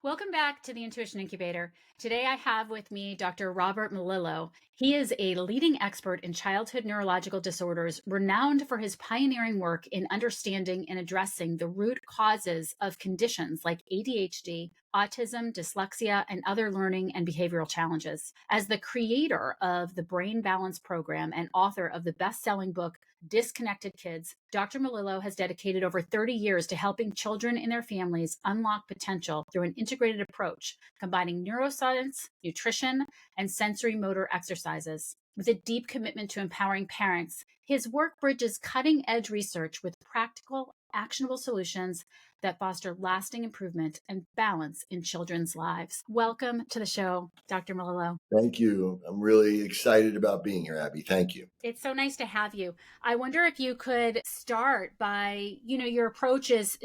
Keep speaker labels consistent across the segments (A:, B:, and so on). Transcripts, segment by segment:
A: Welcome back to the Intuition Incubator. Today I have with me Dr. Robert Melillo. He is a leading expert in childhood neurological disorders, renowned for his pioneering work in understanding and addressing the root causes of conditions like ADHD, autism, dyslexia, and other learning and behavioral challenges. As the creator of the Brain Balance Program and author of the best-selling book, Disconnected Kids, Dr. Melillo has dedicated over 30 years to helping children and their families unlock potential through an integrated approach, combining neuroscience, nutrition, and sensory motor exercises. With a deep commitment to empowering parents, his work bridges cutting-edge research with practical, actionable solutions that foster lasting improvement and balance in children's lives. Welcome to the show, Dr. Melillo.
B: Thank you. I'm really excited about being here, Abby. Thank you.
A: It's so nice to have you. I wonder if you could start by, your approach is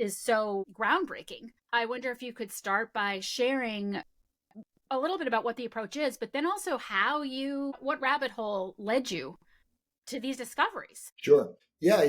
A: so groundbreaking. I wonder if you could start by sharing a little bit about what the approach is, but then also what rabbit hole led you to these discoveries.
B: Sure. Yeah,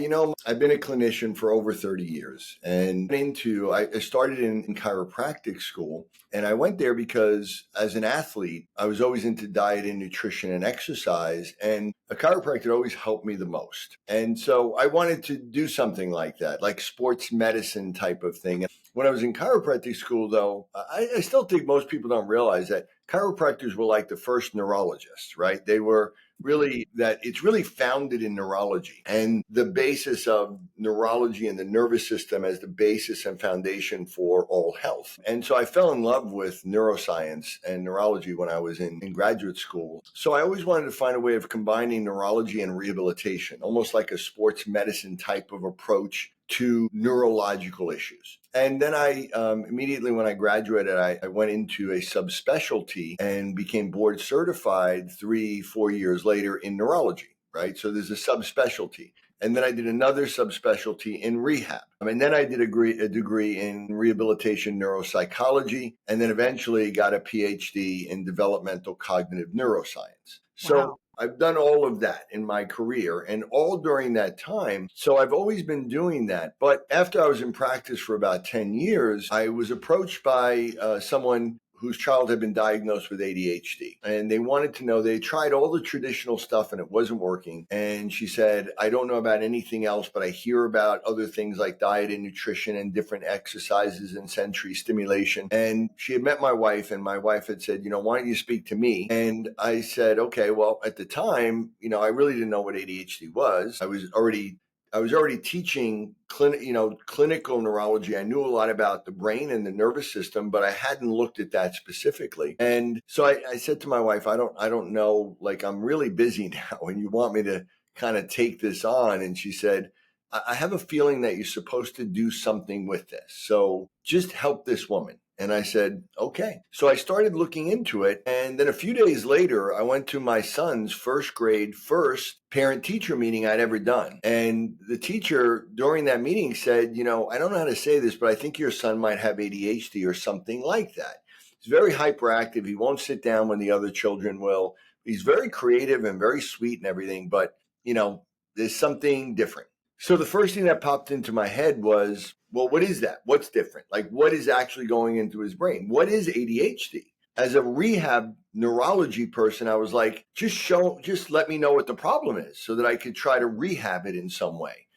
B: I've been a clinician for over 30 years and I started in chiropractic school, and I went there because as an athlete, I was always into diet and nutrition and exercise, and a chiropractor always helped me the most. And so I wanted to do something like that, like sports medicine type of thing. When I was in chiropractic school, though, I still think most people don't realize that chiropractors were like the first neurologists, right? They were really it's really founded in neurology and the basis of neurology and the nervous system as the basis and foundation for all health. And so I fell in love with neuroscience and neurology when I was in graduate school. So I always wanted to find a way of combining neurology and rehabilitation, almost like a sports medicine type of approach to neurological issues. And then I immediately when I graduated, I went into a subspecialty and became board certified 3-4 years later in neurology, right? So there's a subspecialty. And then I did another subspecialty in rehab. And then I did a degree in rehabilitation neuropsychology, and then eventually got a PhD in developmental cognitive neuroscience. So
A: Wow.
B: I've done all of that in my career and all during that time. So I've always been doing that. But after I was in practice for about 10 years, I was approached by someone whose child had been diagnosed with ADHD. And they wanted to know, they tried all the traditional stuff and it wasn't working. And she said, I don't know about anything else, but I hear about other things like diet and nutrition and different exercises and sensory stimulation. And she had met my wife, and my wife had said, why don't you speak to me? And I said, okay, well, at the time, I really didn't know what ADHD was. I was already teaching clinical neurology. I knew a lot about the brain and the nervous system, but I hadn't looked at that specifically. And so I said to my wife, I don't know, like, I'm really busy now and you want me to kind of take this on. And she said, I have a feeling that you're supposed to do something with this. So just help this woman. And I said, okay. So I started looking into it. And then a few days later, I went to my son's first parent-teacher meeting I'd ever done. And the teacher during that meeting said, I don't know how to say this, but I think your son might have ADHD or something like that. He's very hyperactive. He won't sit down when the other children will. He's very creative and very sweet and everything, but, there's something different. So the first thing that popped into my head was, well, what is that? What's different? Like, what is actually going into his brain? What is ADHD? As a rehab neurology person, I was like, just let me know what the problem is so that I could try to rehab it in some way.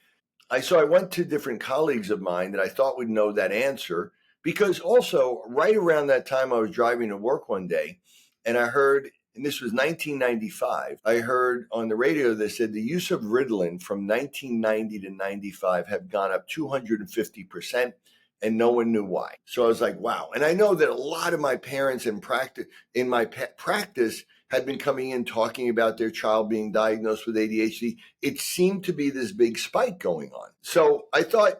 B: So I went to different colleagues of mine that I thought would know that answer, because also right around that time I was driving to work one day and I heard, and this was 1995, I heard on the radio that said the use of Ritalin from 1990 to 95 had gone up 250%, and no one knew why. So I was like, wow. And I know that a lot of my parents in my practice had been coming in talking about their child being diagnosed with ADHD. It seemed to be this big spike going on. So I thought,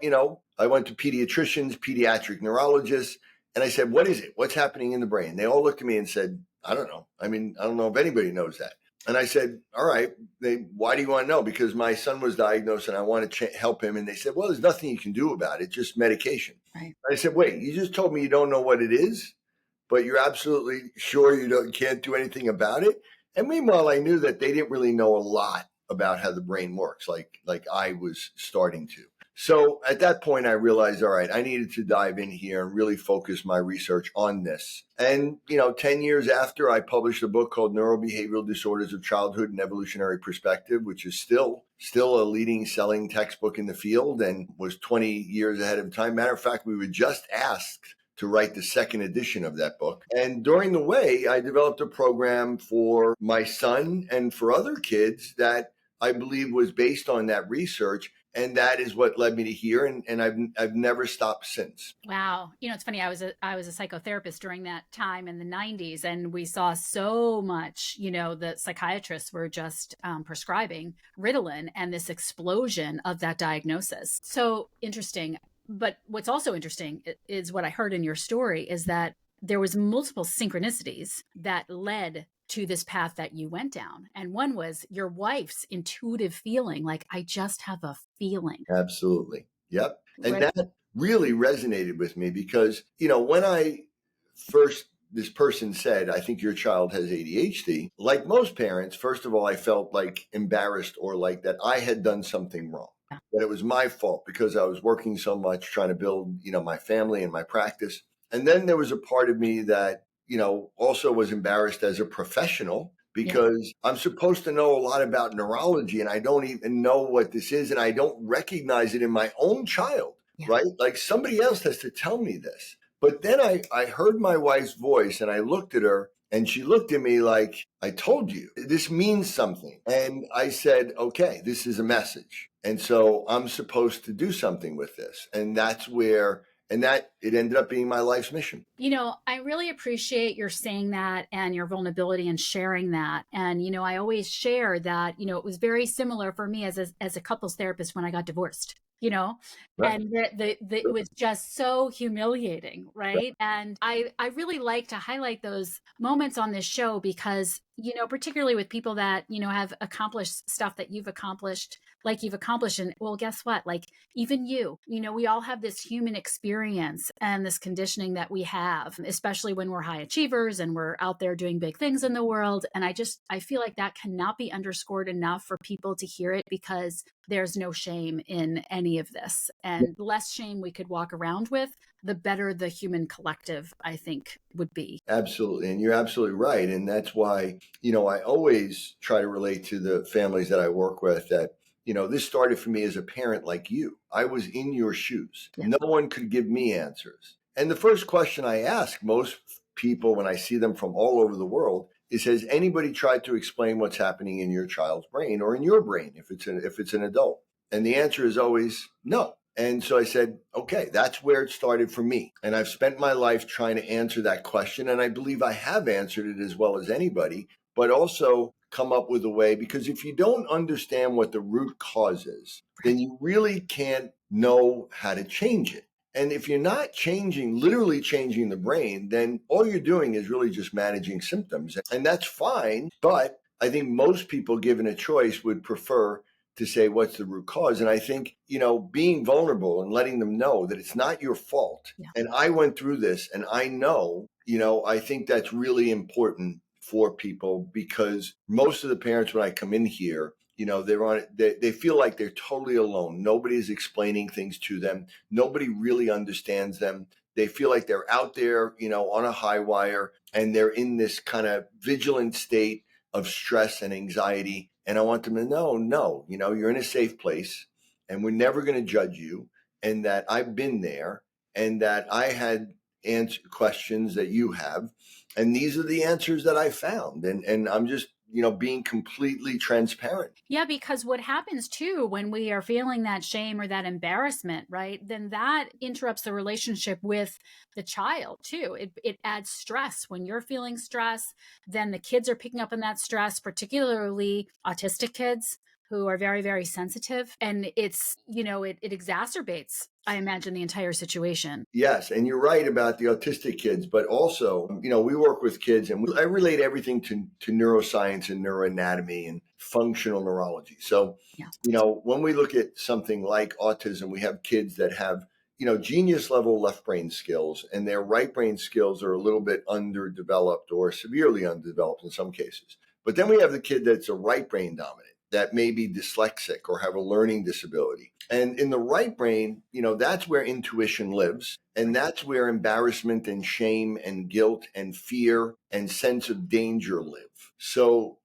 B: I went to pediatricians, pediatric neurologists, and I said, what is it? What's happening in the brain? They all looked at me and said, I don't know. I don't know if anybody knows that. And I said, all right, why do you want to know? Because my son was diagnosed and I want to help him. And they said, well, there's nothing you can do about it, just medication.
A: Right.
B: I said, wait, you just told me you don't know what it is, but you're absolutely sure you can't do anything about it? And meanwhile, I knew that they didn't really know a lot about how the brain works, like I was starting to. So at that point, I realized, all right, I needed to dive in here and really focus my research on this. And, 10 years after, I published a book called Neurobehavioral Disorders of Childhood and Evolutionary Perspective, which is still a leading selling textbook in the field and was 20 years ahead of time. Matter of fact, we were just asked to write the second edition of that book. And during the way, I developed a program for my son and for other kids that I believe was based on that research. And that is what led me to here. And I've never stopped since.
A: Wow. It's funny. I was a psychotherapist during that time in the 90s, and we saw so much, the psychiatrists were just prescribing Ritalin, and this explosion of that diagnosis. So interesting. But what's also interesting is what I heard in your story is that there was multiple synchronicities that led to this path that you went down. And one was your wife's intuitive feeling, like, I just have a feeling.
B: Absolutely. Yep. And
A: Right.
B: that really resonated with me because, when this person said, I think your child has ADHD, like most parents, first of all, I felt like embarrassed or like that I had done something wrong,
A: Yeah.
B: that it was my fault because I was working so much trying to build, my family and my practice. And then there was a part of me that, also was embarrassed as a professional
A: Yeah.
B: because I'm supposed to know a lot about neurology and I don't even know what this is and I don't recognize it in my own child,
A: Yeah.
B: right? Like somebody else has to tell me this. But then I heard my wife's voice and I looked at her and she looked at me like, I told you, this means something. And I said, okay, this is a message. And so I'm supposed to do something with this. And that's where that it ended up being my life's mission.
A: I really appreciate your saying that and your vulnerability and sharing that. And, I always share that, it was very similar for me as a couples therapist when I got divorced,
B: Right.
A: and it was just so humiliating. Right. And I really like to highlight those moments on this show because, particularly with people that, have accomplished stuff that you've accomplished, like you've accomplished. And well, guess what? Like even we all have this human experience and this conditioning that we have, especially when we're high achievers and we're out there doing big things in the world. And I feel like that cannot be underscored enough for people to hear it because there's no shame in any of this. And the less shame we could walk around with, the better the human collective, I think, would be.
B: Absolutely. And you're absolutely right. And that's why, I always try to relate to the families that I work with that, this started for me as a parent like you. I was in your shoes.
A: Yeah.
B: No one could give me answers. And the first question I ask most people when I see them from all over the world is, has anybody tried to explain what's happening in your child's brain or in your brain if it's an adult? And the answer is always no. And so I said, okay, that's where it started for me. And I've spent my life trying to answer that question. And I believe I have answered it as well as anybody, but also come up with a way, because if you don't understand what the root cause is, then you really can't know how to change it. And if you're not literally changing the brain, then all you're doing is really just managing symptoms. And that's fine. But I think most people, given a choice, would prefer to say, what's the root cause? And I think, being vulnerable and letting them know that it's not your fault.
A: Yeah.
B: And I went through this and I know, I think that's really important for people because most of the parents, when I come in here, they feel like they're totally alone. Nobody's explaining things to them. Nobody really understands them. They feel like they're out there, on a high wire, and they're in this kind of vigilant state of stress and anxiety. And I want them to know, no, you're in a safe place and we're never going to judge you. And that I've been there and that I had answer questions that you have. And these are the answers that I found. And I'm just, being completely transparent.
A: Yeah, because what happens too when we are feeling that shame or that embarrassment, right? Then that interrupts the relationship with the child too. It adds stress. When you're feeling stress, then the kids are picking up on that stress, particularly autistic kids who are very, very sensitive. And it's, it exacerbates, I imagine, the entire situation.
B: Yes. And you're right about the autistic kids, but also, we work with kids and I relate everything to neuroscience and neuroanatomy and functional neurology. So,
A: Yeah.
B: When we look at something like autism, we have kids that have, genius level left brain skills and their right brain skills are a little bit underdeveloped or severely underdeveloped in some cases. But then we have the kid that's a right brain dominant. that may be dyslexic or have a learning disability. And in the right brain, that's where intuition lives. And that's where embarrassment and shame and guilt and fear and sense of danger live. So,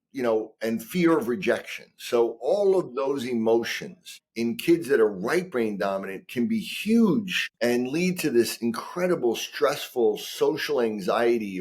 B: and fear of rejection. So all of those emotions in kids that are right brain dominant can be huge and lead to this incredible stressful social anxiety.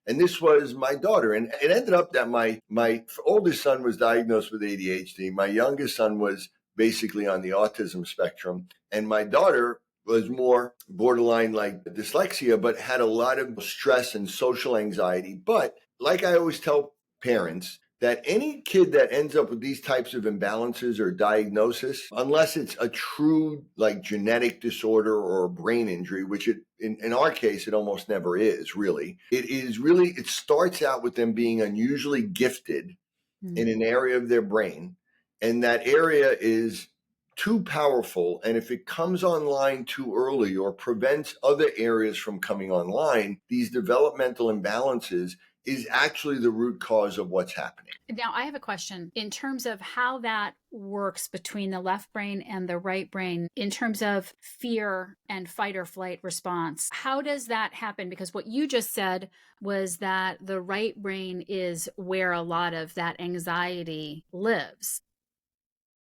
B: And this was my daughter. And it ended up that my oldest son was diagnosed with ADHD. My youngest son was basically on the autism spectrum. And my daughter was more borderline like dyslexia, but had a lot of stress and social anxiety. But like I always tell parents, that any kid that ends up with these types of imbalances or diagnosis, unless it's a true like genetic disorder or a brain injury, which in our case, it almost never is really, it starts out with them being unusually gifted in an area of their brain. And that area is too powerful. And if it comes online too early or prevents other areas from coming online, these developmental imbalances is actually the root cause of what's happening.
A: Now, I have a question in terms of how that works between the left brain and the right brain in terms of fear and fight or flight response. How does that happen? Because what you just said was that the right brain is where a lot of that anxiety lives.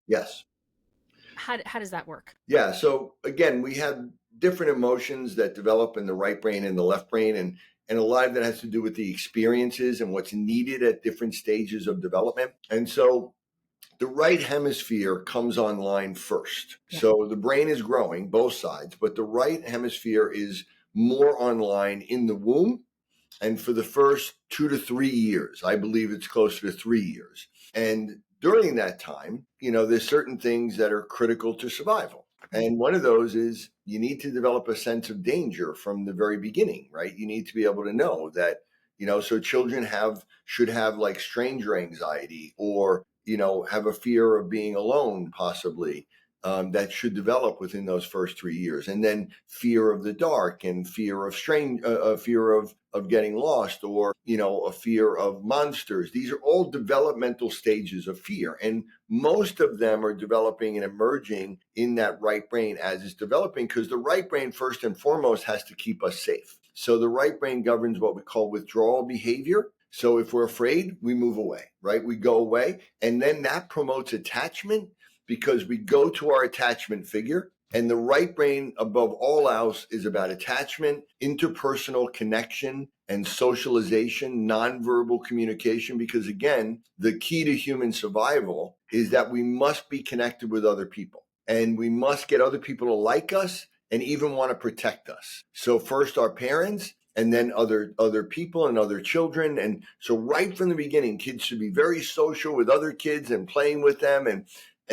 B: Yes.
A: How does that work?
B: Yeah. So again, we have different emotions that develop in the right brain and the left brain. And a lot of that has to do with the experiences and what's needed at different stages of development. And so the right hemisphere comes online first. Yeah. So the brain is growing, both sides, but the right hemisphere is more online in the womb. And for the first 2 to 3 years, I believe it's closer to 3 years. And during that time, there's certain things that are critical to survival. And one of those is you need to develop a sense of danger from the very beginning, right? You need to be able to know that, so children should have like stranger anxiety or, have a fear of being alone, possibly. That should develop within those first 3 years. And then fear of the dark and fear of fear of getting lost or, a fear of monsters. These are all developmental stages of fear. And most of them are developing and emerging in that right brain as it's developing, because the right brain, first and foremost, has to keep us safe. So the right brain governs what we call withdrawal behavior. So if we're afraid, we move away, right? We go away. And then that promotes attachment because we go to our attachment figure. And the right brain, above all else, is about attachment, interpersonal connection, and socialization, nonverbal communication. Because again, the key to human survival is that we must be connected with other people. And we must get other people to like us and even want to protect us. So first our parents, and then other people and other children. And so right from the beginning, kids should be very social with other kids and playing with them. And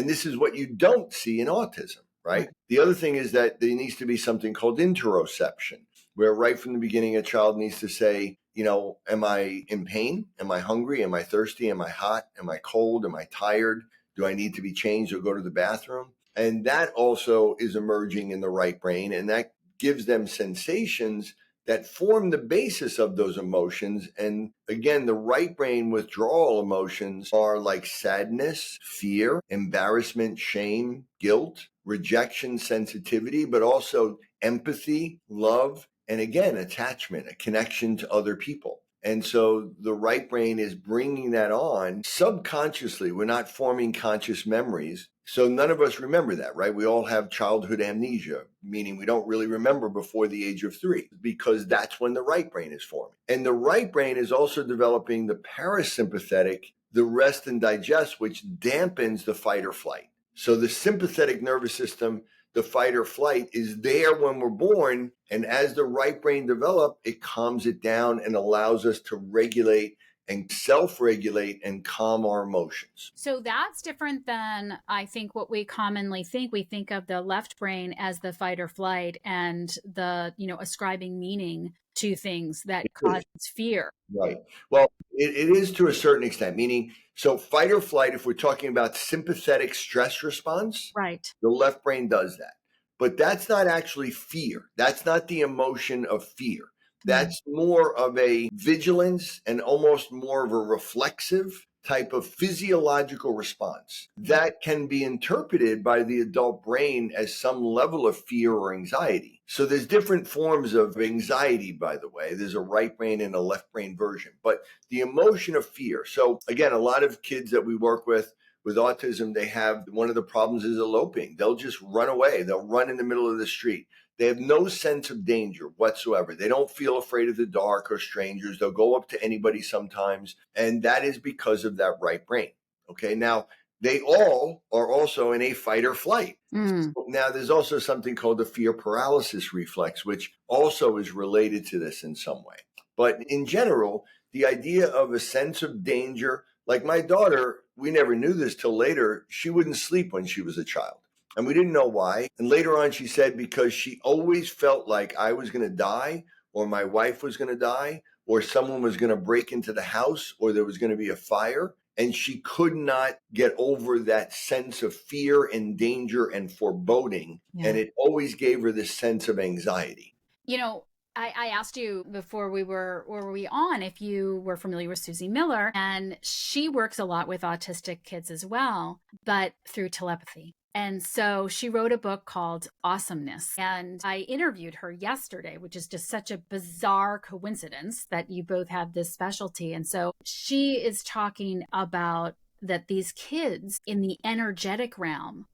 B: this is what you don't see in autism, right? The other thing is that there needs to be something called interoception, where right from the beginning, a child needs to say, am I in pain? Am I hungry? Am I thirsty? Am I hot? Am I cold? Am I tired? Do I need to be changed or go to the bathroom? And that also is emerging in the right brain. And that gives them sensations that form the basis of those emotions. And again, the right brain withdrawal emotions are like sadness, fear, embarrassment, shame, guilt, rejection, sensitivity, but also empathy, love, and again, attachment, a connection to other people. And so the right brain is bringing that on subconsciously. We're not forming conscious memories. So none of us remember that, right? We all have childhood amnesia, meaning we don't really remember before the age of 3, because that's when the right brain is forming. And the right brain is also developing the parasympathetic, the rest and digest, which dampens the fight or flight. So the sympathetic nervous system, the fight or flight, is there when we're born. And as the right brain develops, it calms it down and allows us to regulate and self-regulate and calm our emotions.
A: So that's different than, I think, what we commonly think. We think of the left brain as the fight or flight and the, ascribing meaning to things that causes fear.
B: Right. Well, it is to a certain extent, meaning, so fight or flight, if we're talking about sympathetic stress response,
A: right,
B: the left brain does that. But that's not actually fear. That's not the emotion of fear. That's more of a vigilance and almost more of a reflexive type of physiological response that can be interpreted by the adult brain as some level of fear or anxiety. So there's different forms of anxiety, by the way. There's a right brain and a left brain version, but the emotion of fear. So again, a lot of kids that we work with autism, they have one of the problems is eloping. They'll just run away. They'll run in the middle of the street. They have no sense of danger whatsoever. They don't feel afraid of the dark or strangers. They'll go up to anybody sometimes. And that is because of that right brain. Okay. Now, they all are also in a fight or flight. Now, there's also something called the fear paralysis reflex, which also is related to this in some way. But in general, the idea of a sense of danger, like my daughter, we never knew this till later. She wouldn't sleep when she was a child. And we didn't know why. And later on, she said because she always felt like I was going to die, or my wife was going to die, or someone was going to break into the house, or there was going to be a fire. And she could not get over that sense of fear and danger and foreboding. Yeah. And it always gave her this sense of anxiety.
A: You know, I asked you before we were on if you were familiar with Susie Miller, and she works a lot with autistic kids as well, but through telepathy. And so she wrote a book called Awesomeness. And I interviewed her yesterday, which is just such a bizarre coincidence that you both have this specialty. And so she is talking about that these kids in the energetic realm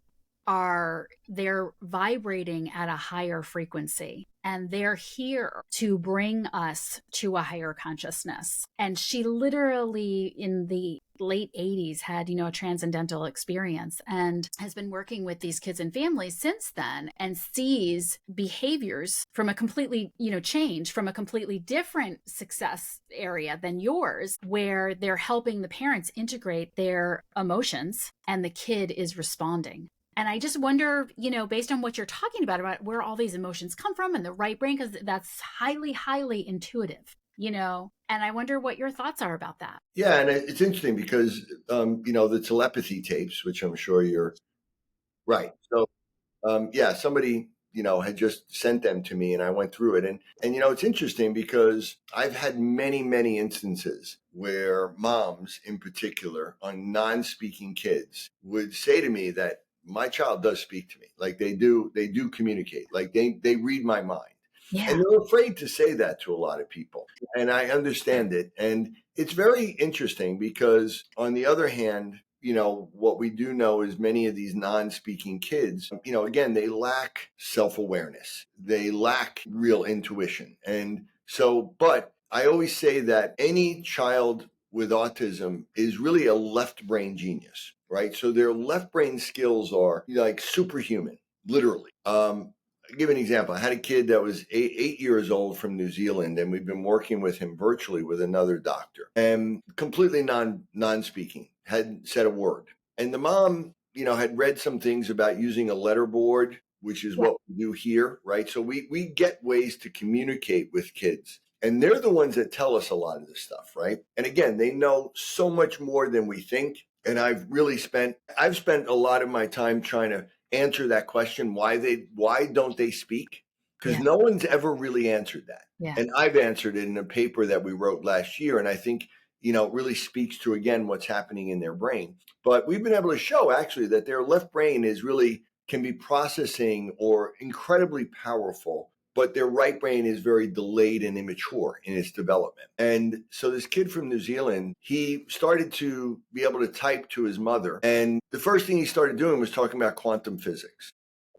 A: they're vibrating at a higher frequency, and they're here to bring us to a higher consciousness. And she literally in the late 80s had, a transcendental experience and has been working with these kids and families since then, and sees behaviors from a completely, change from a completely different success area than yours, where they're helping the parents integrate their emotions and the kid is responding. And I just wonder, based on what you're talking about where all these emotions come from and the right brain, because that's highly, highly intuitive, and I wonder what your thoughts are about that.
B: Yeah. And it's interesting because, the telepathy tapes, which I'm sure you're right. So, somebody, had just sent them to me and I went through it. And it's interesting because I've had many, many instances where moms in particular on non-speaking kids would say to me that my child does speak to me. Like they do communicate. Like they read my mind. Yeah. And they're afraid to say that to a lot of people. And I understand it. And it's very interesting because on the other hand, what we do know is many of these non-speaking kids, again, they lack self-awareness. They lack real intuition. And so, but I always say that any child with autism is really a left brain genius, right? So their left brain skills are like superhuman, literally. I'll give an example. I had a kid that was 8 years old from New Zealand, and we've been working with him virtually with another doctor, and completely non-speaking, hadn't said a word. And the mom, had read some things about using a letter board, which is what we do here, right? So we get ways to communicate with kids. And they're the ones that tell us a lot of this stuff, right? And again, they know so much more than we think. And I've spent a lot of my time trying to answer that question, why don't they speak? Because no one's ever really answered that. Yeah. And I've answered it in a paper that we wrote last year. And I think, it really speaks to, again, what's happening in their brain. But we've been able to show actually that their left brain can be processing or incredibly powerful, but their right brain is very delayed and immature in its development. And so this kid from New Zealand, he started to be able to type to his mother. And the first thing he started doing was talking about quantum physics.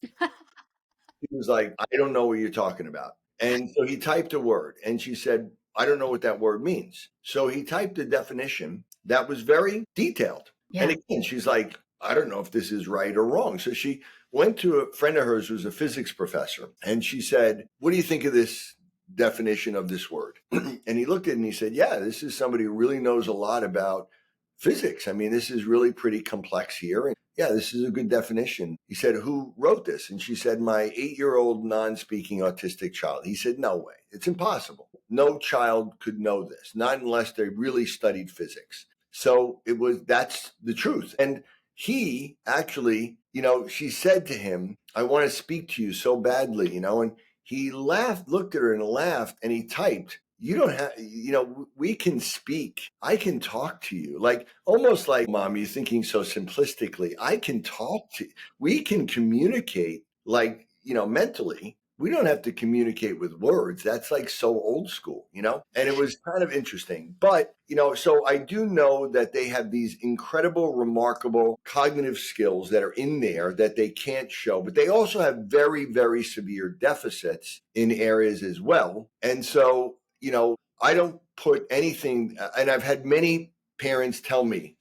B: He was like, I don't know what you're talking about. And so he typed a word and she said, I don't know what that word means. So he typed a definition that was very detailed. Yeah. And again, she's like, I don't know if this is right or wrong. So she went to a friend of hers who's a physics professor, and she said, what do you think of this definition of this word? And he looked at it and he said, yeah, this is somebody who really knows a lot about physics. I mean, this is really pretty complex here. And yeah, this is a good definition. He said, who wrote this? And she said, my 8-year-old non-speaking autistic child. He said, no way. It's impossible. No child could know this, not unless they really studied physics. So that's the truth. And he actually, she said to him, I want to speak to you so badly, and he laughed, looked at her and laughed, and he typed, you don't have, we can speak. I can talk to you, like almost like, mom, you're thinking so simplistically. I can talk to, we can communicate like, mentally. We don't have to communicate with words. That's like so old school, And it was kind of interesting. But, so I do know that they have these incredible, remarkable cognitive skills that are in there that they can't show, but they also have very, very severe deficits in areas as well. And so, I don't put anything, and I've had many parents tell me,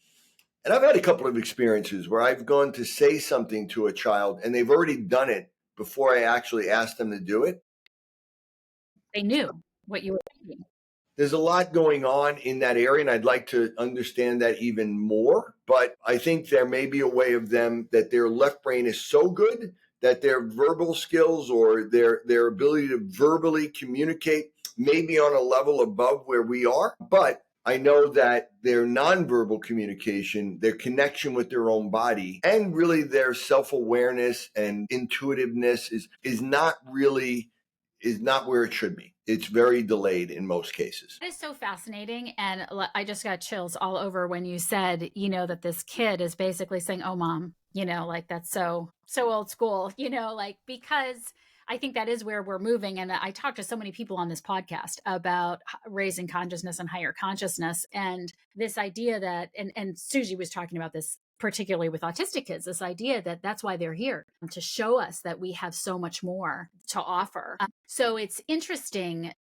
B: and I've had a couple of experiences where I've gone to say something to a child and they've already done it before I actually asked them to do it.
A: They knew what you were thinking.
B: There's a lot going on in that area, and I'd like to understand that even more. But I think there may be a way of them that their left brain is so good that their verbal skills or their ability to verbally communicate may be on a level above where we are. But I know that their nonverbal communication, their connection with their own body, and really their self-awareness and intuitiveness is not where it should be. It's very delayed in most cases.
A: That is so fascinating. And I just got chills all over when you said, that this kid is basically saying, oh, mom, like that's so old school, like, because I think that is where we're moving. And I talk to so many people on this podcast about raising consciousness and higher consciousness. And this idea that, and Suji was talking about this, particularly with autistic kids, this idea that that's why they're here, to show us that we have so much more to offer. So it's interesting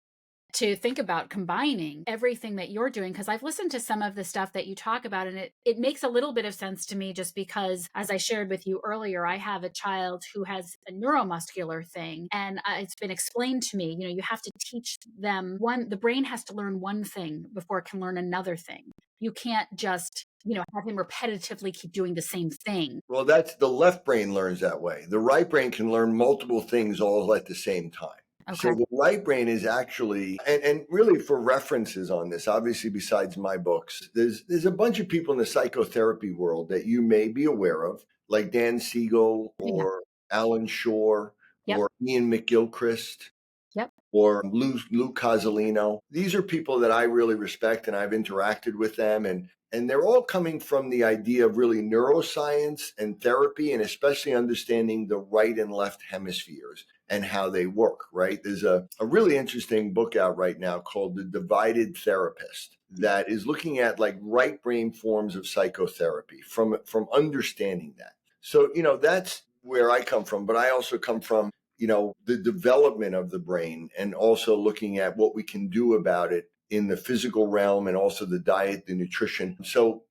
A: to think about combining everything that you're doing, because I've listened to some of the stuff that you talk about, and it makes a little bit of sense to me, just because, as I shared with you earlier, I have a child who has a neuromuscular thing, and it's been explained to me, you have to teach them the brain has to learn one thing before it can learn another thing. You can't just have him repetitively keep doing the same thing.
B: Well, that's the left brain learns that way. The right brain can learn multiple things all at the same time.
A: Okay.
B: So the right brain is actually, and really for references on this, obviously besides my books, there's a bunch of people in the psychotherapy world that you may be aware of, like Dan Siegel or Alan Shore or Ian McGilchrist.
A: Yep.
B: Or Lou Cozolino. These are people that I really respect, and I've interacted with them, and they're all coming from the idea of really neuroscience and therapy, and especially understanding the right and left hemispheres and how they work, right? There's a really interesting book out right now called The Divided Therapist that is looking at like right brain forms of psychotherapy from understanding that. So, that's where I come from, but I also come from the development of the brain and also looking at what we can do about it in the physical realm and also the diet, the nutrition. So,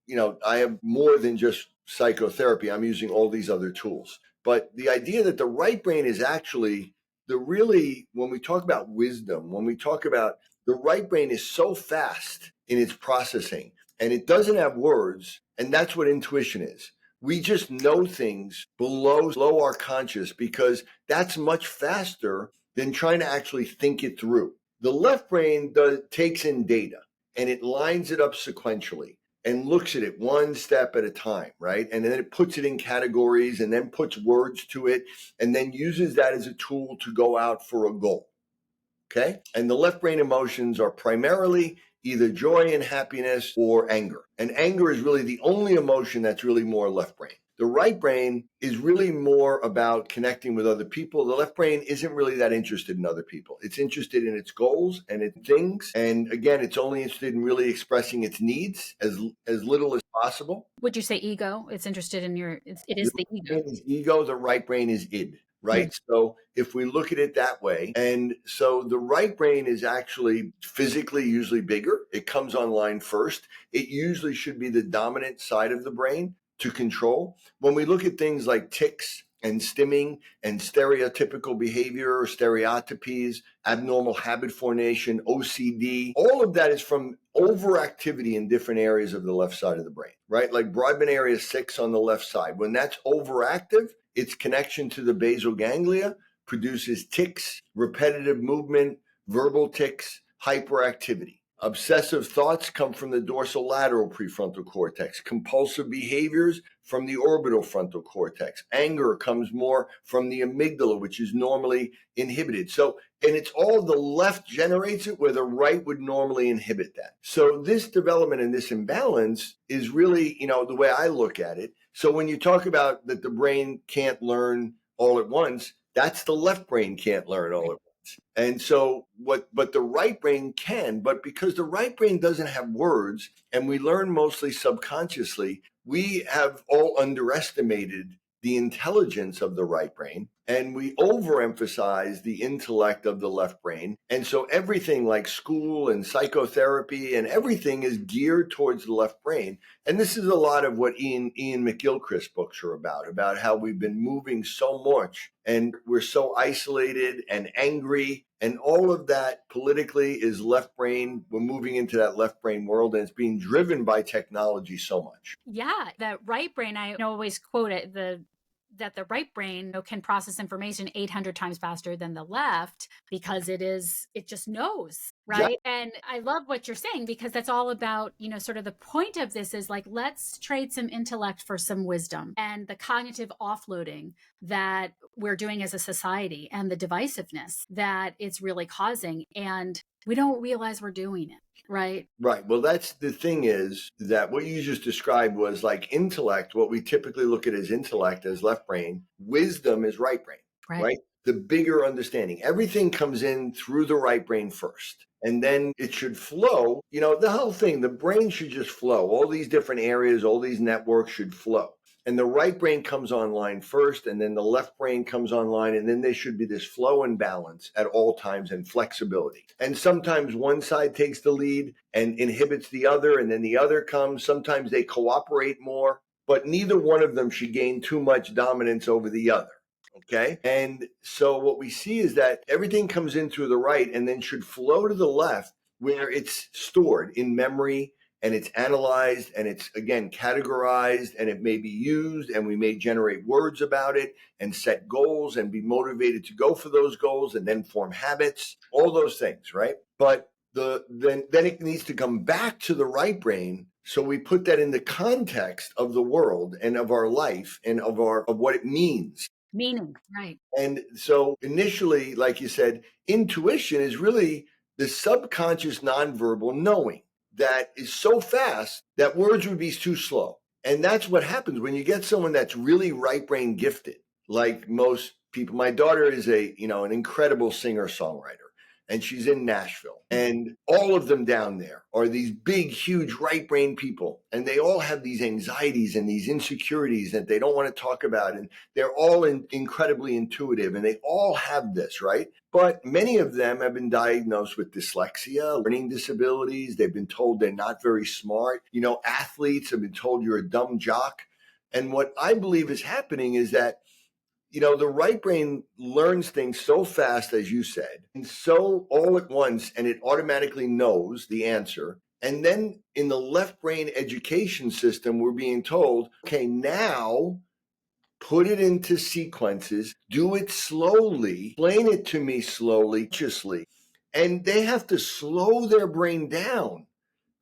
B: I have more than just psychotherapy. I'm using all these other tools. But the idea that the right brain is actually when we talk about wisdom, when we talk about the right brain is so fast in its processing and it doesn't have words. And that's what intuition is. We just know things below our conscious because that's much faster than trying to actually think it through. The left brain takes in data and it lines it up sequentially and looks at it one step at a time, right? And then it puts it in categories and then puts words to it and then uses that as a tool to go out for a goal. Okay? And the left brain emotions are primarily either joy and happiness or anger. And anger is really the only emotion that's really more left brain. The right brain is really more about connecting with other people. The left brain isn't really that interested in other people. It's interested in its goals and its things. And again, it's only interested in really expressing its needs as little as possible.
A: Would you say ego? It's interested in it is the ego.
B: Is ego, the right brain is id. Right. So if we look at it that way, and so the right brain is actually physically usually bigger. It comes online first. It usually should be the dominant side of the brain to control. When we look at things like tics and stimming and stereotypical behavior or stereotypies, abnormal habit formation, OCD, all of that is from overactivity in different areas of the left side of the brain, right? Like Brodmann area 6 on the left side. When that's overactive, its connection to the basal ganglia produces tics, repetitive movement, verbal tics, hyperactivity. Obsessive thoughts come from the dorsolateral prefrontal cortex. Compulsive behaviors from the orbital frontal cortex. Anger comes more from the amygdala, which is normally inhibited. So and it's all the left generates it where the right would normally inhibit that. So this development and this imbalance is really, the way I look at it. So when you talk about that the brain can't learn all at once, that's the left brain can't learn all at once. And so but the right brain can, but because the right brain doesn't have words and we learn mostly subconsciously, we have all underestimated the intelligence of the right brain and we overemphasize the intellect of the left brain. And so everything like school and psychotherapy and everything is geared towards the left brain. And this is a lot of what Ian McGilchrist's books are about how we've been moving so much and we're so isolated and angry. And all of that politically is left brain. We're moving into that left brain world and it's being driven by technology so much.
A: Yeah, the right brain, I always quote it, that the right brain can process information 800 times faster than the left because it just knows, right?
B: Exactly.
A: And I love what you're saying because that's all about, sort of the point of this is like, let's trade some intellect for some wisdom and the cognitive offloading that we're doing as a society and the divisiveness that it's really causing. And we don't realize we're doing it. Right.
B: Right. Well, that's the thing is that what you just described was like intellect. What we typically look at as intellect as left brain, wisdom is right brain,
A: Right.
B: right? The bigger understanding. Everything comes in through the right brain first. And then it should flow. The whole thing, the brain should just flow. All these different areas, all these networks should flow. And the right brain comes online first, and then the left brain comes online, and then there should be this flow and balance at all times and flexibility. And sometimes one side takes the lead and inhibits the other, and then the other comes. Sometimes they cooperate more, but neither one of them should gain too much dominance over the other. Okay. And so what we see is that everything comes in through the right and then should flow to the left where it's stored in memory and it's analyzed and it's again categorized and it may be used and we may generate words about it and set goals and be motivated to go for those goals and then form habits, all those things, right? But then it needs to come back to the right brain. So we put that in the context of the world and of our life and of what it means.
A: Meaning, right.
B: And so initially, like you said, intuition is really the subconscious nonverbal knowing that is so fast that words would be too slow. And that's what happens when you get someone that's really right brain gifted, like most people. My daughter is an incredible singer songwriter. And she's in Nashville. And all of them down there are these big, huge right brain people. And they all have these anxieties and these insecurities that they don't want to talk about. And they're all incredibly intuitive. And they all have this, right? But many of them have been diagnosed with dyslexia, learning disabilities. They've been told they're not very smart. Athletes have been told you're a dumb jock. And what I believe is happening is that the right brain learns things so fast, as you said, and so all at once, and it automatically knows the answer. And then in the left brain education system, we're being told, okay, now put it into sequences, do it slowly, explain it to me slowly, consciously. And they have to slow their brain down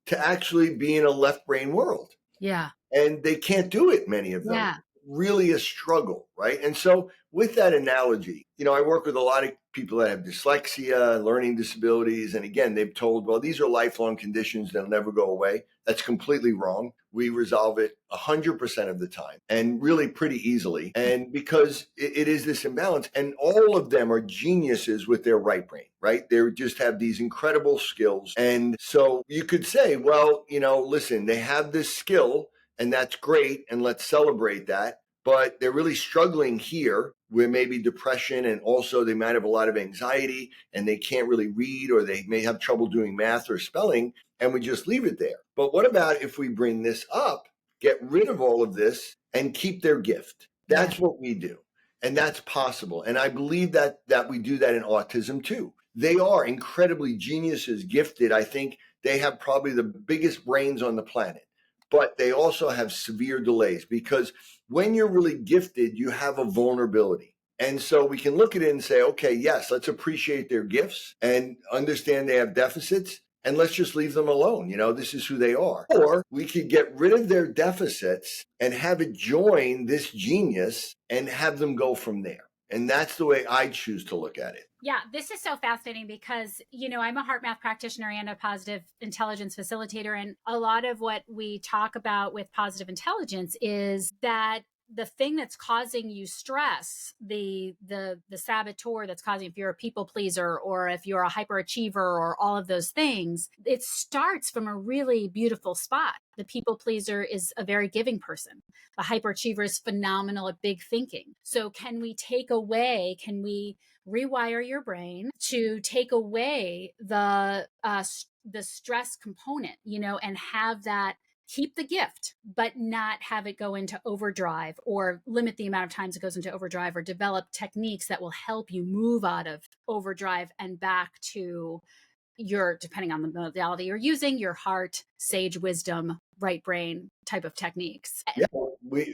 B: to actually be in a left brain world.
A: Yeah.
B: And they can't do it, many of them.
A: Yeah.
B: Really a struggle, right? And so with that analogy, I work with a lot of people that have dyslexia, learning disabilities. And again, they've told, well, these are lifelong conditions. They'll never go away. That's completely wrong. We resolve it 100% of the time and really pretty easily. And because it is this imbalance and all of them are geniuses with their right brain, right? They just have these incredible skills. And so you could say, well, listen, they have this skill and that's great. And let's celebrate that. But they're really struggling here where maybe depression and also they might have a lot of anxiety and they can't really read or they may have trouble doing math or spelling and we just leave it there. But what about if we bring this up, get rid of all of this and keep their gift? That's what we do. And that's possible. And I believe that we do that in autism too. They are incredibly geniuses, gifted. I think they have probably the biggest brains on the planet. But they also have severe delays because when you're really gifted, you have a vulnerability. And so we can look at it and say, okay, yes, let's appreciate their gifts and understand they have deficits and let's just leave them alone. This is who they are. Or we could get rid of their deficits and have it join this genius and have them go from there. And that's the way I choose to look at it.
A: Yeah, this is so fascinating because, I'm a heart math practitioner and a positive intelligence facilitator. And a lot of what we talk about with positive intelligence is that the thing that's causing you stress, the saboteur that's causing, if you're a people pleaser or if you're a hyperachiever or all of those things, it starts from a really beautiful spot. The people pleaser is a very giving person. The hyperachiever is phenomenal at big thinking. So can we rewire your brain to take away the stress component, and have that, keep the gift, but not have it go into overdrive, or limit the amount of times it goes into overdrive, or develop techniques that will help you move out of overdrive and back to your, depending on the modality you're using, your heart, sage wisdom, right brain type of techniques.
B: Yeah,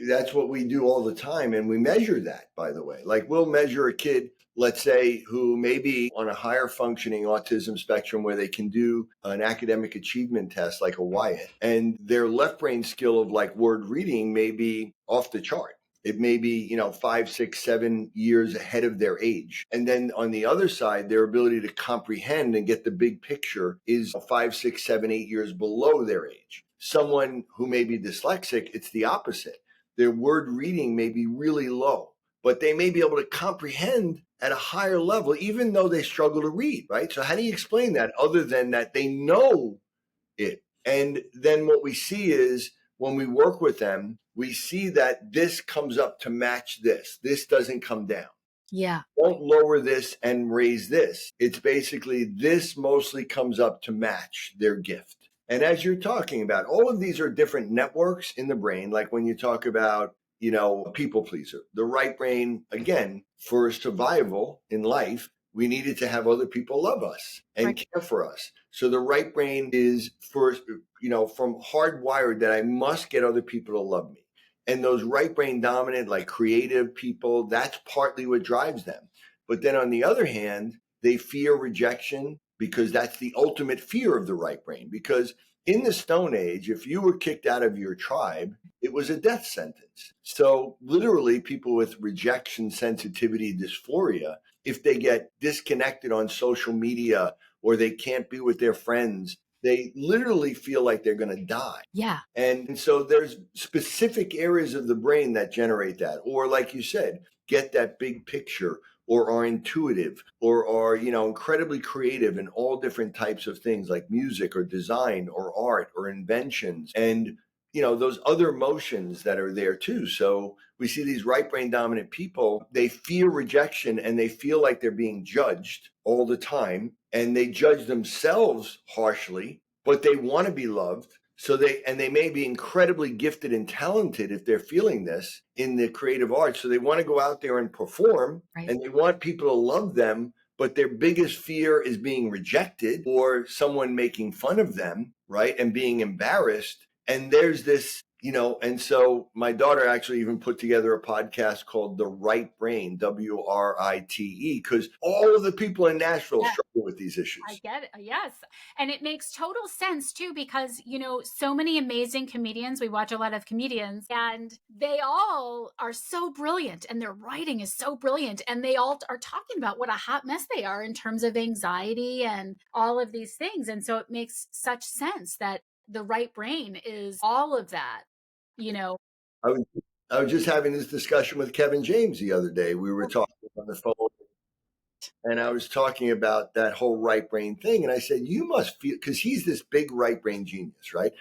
B: that's what we do all the time. And we measure that, by the way. Like we'll measure a kid, let's say, who may be on a higher functioning autism spectrum where they can do an academic achievement test like a Wyatt, and their left brain skill of like word reading may be off the chart. It may be, 5, 6, 7 years ahead of their age. And then on the other side, their ability to comprehend and get the big picture is 5, 6, 7, 8 years below their age. Someone who may be dyslexic, it's the opposite. Their word reading may be really low, but they may be able to comprehend at a higher level, even though they struggle to read, right? So how do you explain that other than that they know it? And then what we see is when we work with them, we see that this comes up to match this. This doesn't come down.
A: Yeah.
B: Don't lower this and raise this. It's basically this mostly comes up to match their gift. And as you're talking about, all of these are different networks in the brain. Like when you talk about, a people pleaser, the right brain, again, for survival in life, we needed to have other people love us and care for us. So the right brain is first, from hardwired that I must get other people to love me. And those right brain dominant, like creative people, that's partly what drives them. But then on the other hand, they fear rejection because that's the ultimate fear of the right brain. Because in the Stone Age, if you were kicked out of your tribe, it was a death sentence. So literally people with rejection sensitivity dysphoria, if they get disconnected on social media or they can't be with their friends, they literally feel like they're going to die.
A: Yeah.
B: And so there's specific areas of the brain that generate that. Or like you said, get that big picture, or are intuitive, or are, incredibly creative in all different types of things like music or design or art or inventions. And those other emotions that are there too. So we see these right brain dominant people, they fear rejection and they feel like they're being judged all the time. And they judge themselves harshly, but they want to be loved. So they may be incredibly gifted and talented if they're feeling this in the creative arts. So they want to go out there and perform, and they want people to love them. But their biggest fear is being rejected or someone making fun of them, right? And being embarrassed. And there's this, and so my daughter actually even put together a podcast called The Right Brain, WRITE, because all of the people in Nashville struggle with these issues.
A: I get it. Yes. And it makes total sense too, because, so many amazing comedians, we watch a lot of comedians, and they all are so brilliant and their writing is so brilliant. And they all are talking about what a hot mess they are in terms of anxiety and all of these things. And so it makes such sense that the right brain is all of that,
B: I was just having this discussion with Kevin James the other day. We were talking on the phone, and I was talking about that whole right brain thing. And I said, you must feel, because he's this big right brain genius, right?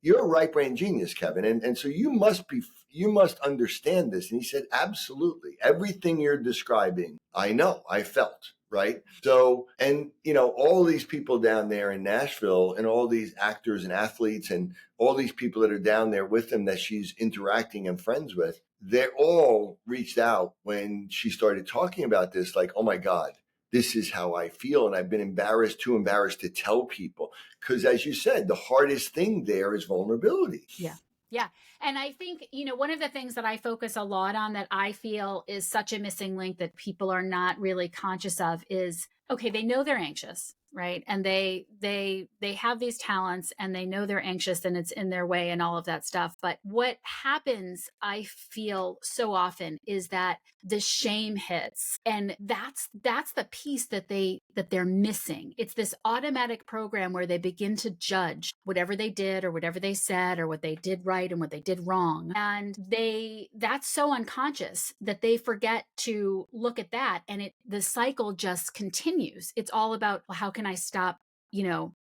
B: You're a right brain genius, Kevin. And so you must understand this. And he said, absolutely. Everything you're describing, I know, I felt. Right. So, and, all these people down there in Nashville and all these actors and athletes and all these people that are down there with him that she's interacting and friends with, they're all reached out when she started talking about this, like, oh my God, this is how I feel. And I've been too embarrassed to tell people. Because as you said, the hardest thing there is vulnerability.
A: Yeah. Yeah. And I think, one of the things that I focus a lot on that I feel is such a missing link that people are not really conscious of is, okay, they know they're anxious. right? And they have these talents and they know they're anxious and it's in their way and all of that stuff. But what happens, I feel so often, is that the shame hits. And that's the piece that they're missing. It's this automatic program where they begin to judge whatever they did or whatever they said or what they did right and what they did wrong. And that's so unconscious that they forget to look at that, and the cycle just continues. It's all about, well, how can I stop,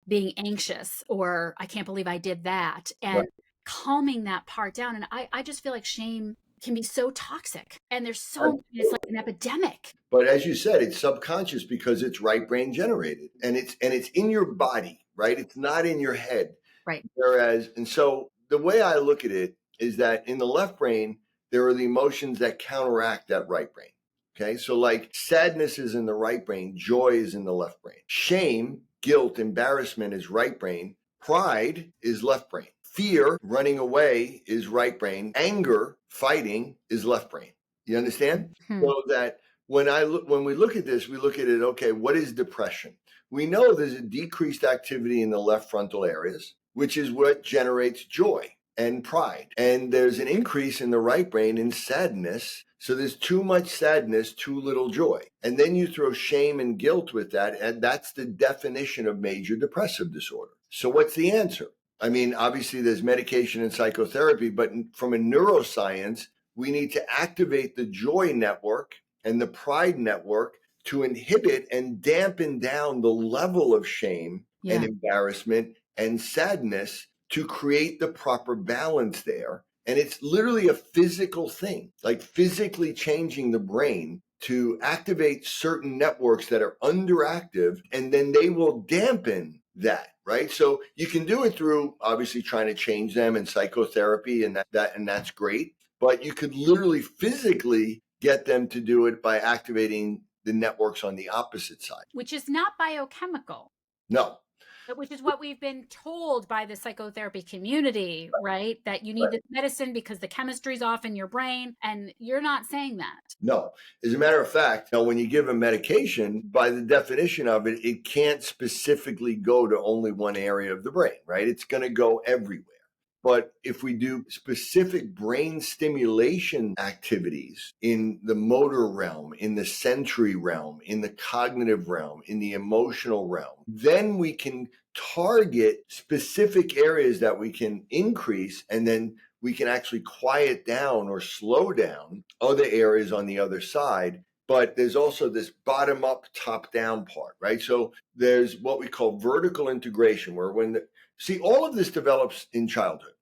A: being anxious, or I can't believe I did that, and calming that part down. And I just feel like shame can be so toxic, and it's like an epidemic.
B: But as you said, it's subconscious because it's right brain generated, and it's in your body, right? It's not in your head.
A: Right.
B: Whereas, and so the way I look at it is that in the left brain, there are the emotions that counteract that right brain. Okay. So, like, sadness is in the right brain, joy is in the left brain. Shame, guilt, embarrassment is right brain. Pride is left brain. Fear, running away, is right brain. Anger, fighting, is left brain. You understand?
A: Hmm.
B: So that when we look at this, we look at it, okay, what is depression? We know there's a decreased activity in the left frontal areas, which is what generates joy and pride. And there's an increase in the right brain in sadness. So there's too much sadness, too little joy. And then you throw shame and guilt with that. And that's the definition of major depressive disorder. So what's the answer? I mean, obviously there's medication and psychotherapy, but from a neuroscience, we need to activate the joy network and the pride network to inhibit and dampen down the level of shame and embarrassment and sadness to create the proper balance there. And it's literally a physical thing, like physically changing the brain to activate certain networks that are underactive, and then they will dampen that, right? So you can do it through obviously trying to change them in psychotherapy, and that's great. But you could literally physically get them to do it by activating the networks on the opposite side.
A: Which is not biochemical.
B: No.
A: Which is what we've been told by the psychotherapy community, right? That you need this medicine because the chemistry's off in your brain. And you're not saying that.
B: No. As a matter of fact, when you give a medication, by the definition of it, it can't specifically go to only one area of the brain, right? It's going to go everywhere. But if we do specific brain stimulation activities in the motor realm, in the sensory realm, in the cognitive realm, in the emotional realm, then we can target specific areas that we can increase, and then we can actually quiet down or slow down other areas on the other side. But there's also this bottom up, top down part, right? So there's what we call vertical integration, where all of this develops in childhood.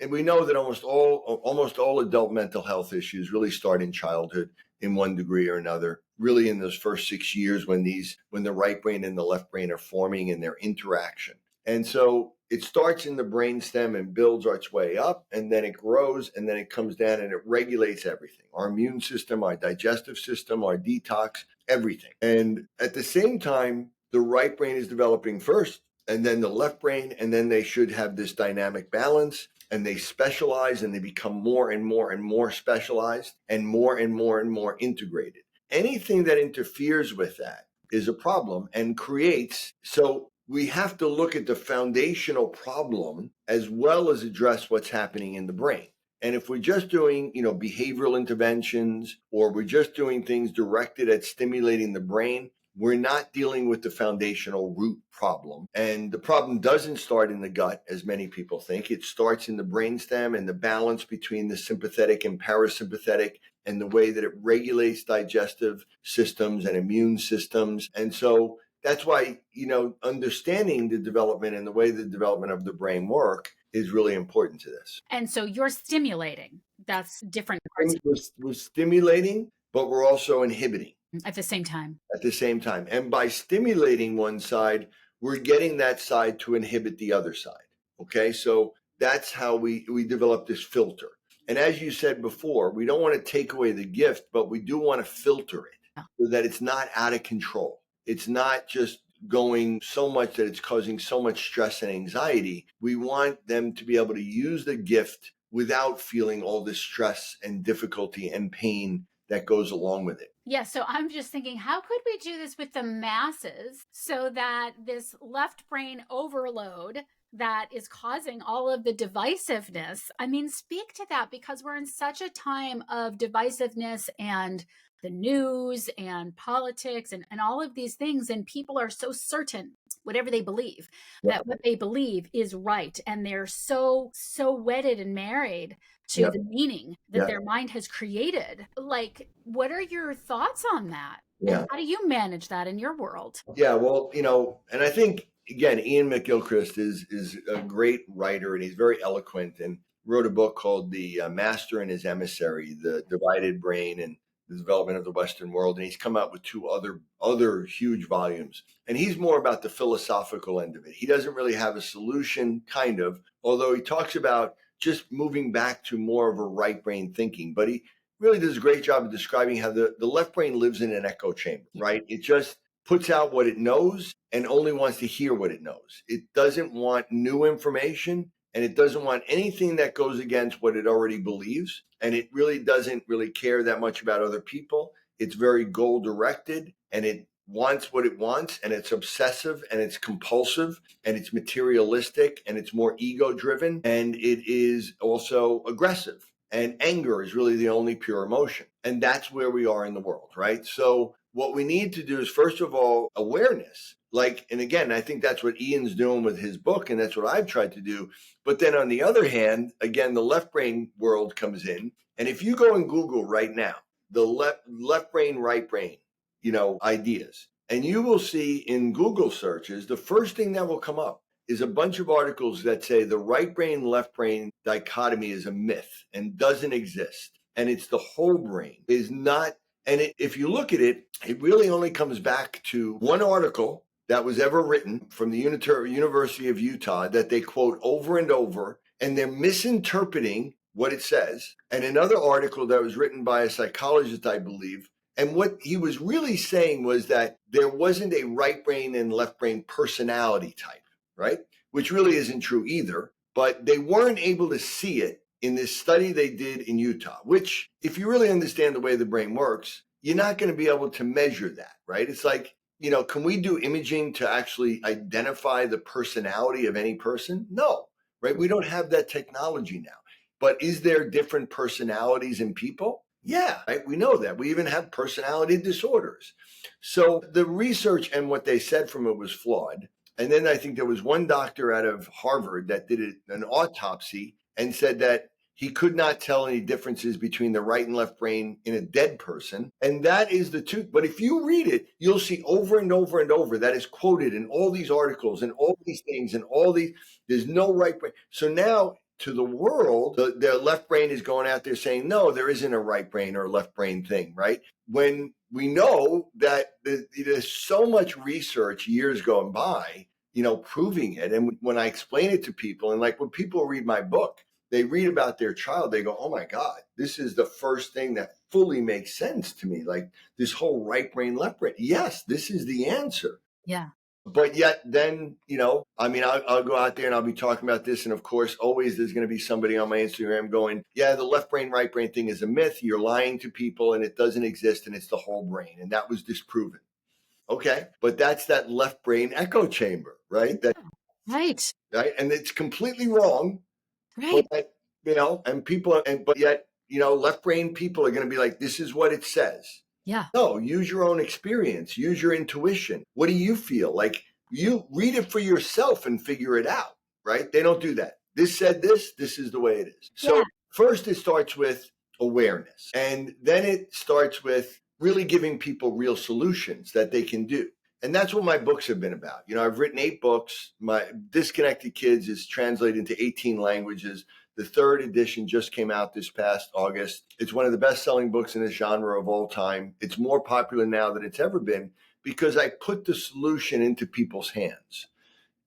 B: And we know that almost all adult mental health issues really start in childhood in one degree or another, really in those first 6 years when the right brain and the left brain are forming in their interaction. And so it starts in the brainstem and builds its way up, and then it grows, and then it comes down and it regulates everything: our immune system, our digestive system, our detox, everything. And at the same time, the right brain is developing first, and then the left brain, and then they should have this dynamic balance, and they specialize, and they become more and more and more specialized, and more integrated. Anything that interferes with that is a problem and so we have to look at the foundational problem as well as address what's happening in the brain. And if we're just doing, behavioral interventions, or we're just doing things directed at stimulating the brain, we're not dealing with the foundational root problem. And the problem doesn't start in the gut, as many people think. It starts in the brainstem and the balance between the sympathetic and parasympathetic, and the way that it regulates digestive systems and immune systems. And so that's why, understanding the development and the way the development of the brain work is really important to this.
A: And so you're stimulating. That's different parts.
B: We're stimulating, but we're also inhibiting
A: at the same time.
B: And by stimulating one side, we're getting that side to inhibit the other side. Okay, so that's how we develop this filter. And as you said before, we don't want to take away the gift, but we do want to filter it so that it's not out of control. It's not just going so much that it's causing so much stress and anxiety. We want them to be able to use the gift without feeling all this stress and difficulty and pain that goes along with it.
A: Yeah, so I'm just thinking, how could we do this with the masses so that this left brain overload that is causing all of the divisiveness? I mean, speak to that, because we're in such a time of divisiveness and the news and politics and all of these things, and people are so certain, whatever they believe, that what they believe is right, and they're so wedded and married to
B: Yep.
A: the meaning that
B: Yeah.
A: their mind has created. Like, what are your thoughts on that? And
B: Yeah.
A: how do you manage that in your world?
B: Yeah. Well, and I think again, Ian McGilchrist is a great writer, and he's very eloquent, and wrote a book called The Master and His Emissary: The Divided Brain and the Development of the Western World. And he's come out with two other huge volumes. And he's more about the philosophical end of it. He doesn't really have a solution, kind of, although he talks about just moving back to more of a right brain thinking. But he really does a great job of describing how the left brain lives in an echo chamber, right? It just puts out what it knows and only wants to hear what it knows. It doesn't want new information, and it doesn't want anything that goes against what it already believes. And it really doesn't really care that much about other people. It's very goal directed, and it wants what it wants, and it's obsessive, and it's compulsive, and it's materialistic, and it's more ego driven, and it is also aggressive. And anger is really the only pure emotion. And that's where we are in the world, right? So what we need to do is, first of all, awareness. And again, I think that's what Ian's doing with his book, and that's what I've tried to do. But then on the other hand, again, the left brain world comes in. And if you go and Google right now, the left brain, right brain, ideas, and you will see in Google searches, the first thing that will come up is a bunch of articles that say the right brain, left brain dichotomy is a myth and doesn't exist. And it's the whole brain is not. And if you look at it, it really only comes back to one article that was ever written from the University of Utah that they quote over and over, and they're misinterpreting what it says. And another article that was written by a psychologist, I believe. And what he was really saying was that there wasn't a right brain and left brain personality type, right? Which really isn't true either. But they weren't able to see it in this study they did in Utah, which, if you really understand the way the brain works, you're not going to be able to measure that, right? It's like, can we do imaging to actually identify the personality of any person? No, right? We don't have that technology now. But is there different personalities in people? Yeah, right? We know that. We even have personality disorders. So the research and what they said from it was flawed. And then I think there was one doctor out of Harvard that did an autopsy and said that he could not tell any differences between the right and left brain in a dead person. And that is the truth. But if you read it, you'll see over and over and over that is quoted in all these articles and all these things and all these. There's no right brain. So now to the world, their left brain is going out there saying, no, there isn't a right brain or a left brain thing, right? When we know that there's so much research years going by, proving it. And when I explain it to people, and when people read my book, they read about their child, they go, oh my God, this is the first thing that fully makes sense to me. Like this whole right brain, left brain. Yes, this is the answer.
A: Yeah.
B: But yet then, I'll go out there and I'll be talking about this. And of course, always there's going to be somebody on my Instagram going, yeah, the left brain, right brain thing is a myth. You're lying to people and it doesn't exist and it's the whole brain. And that was disproven. Okay. But that's that left brain echo chamber, right?
A: Right.
B: Right. And it's completely wrong.
A: Right.
B: But, and people, but yet, left brain people are going to be like, this is what it says.
A: Yeah.
B: No, use your own experience, use your intuition. What do you feel? Like you read it for yourself and figure it out, right? They don't do that. This said this is the way it is. So first it starts with awareness. And then it starts with really giving people real solutions that they can do. And that's what my books have been about. I've written 8 books. My Disconnected Kids is translated into 18 languages. The 3rd edition just came out this past August. It's one of the best-selling books in this genre of all time. It's more popular now than it's ever been because I put the solution into people's hands.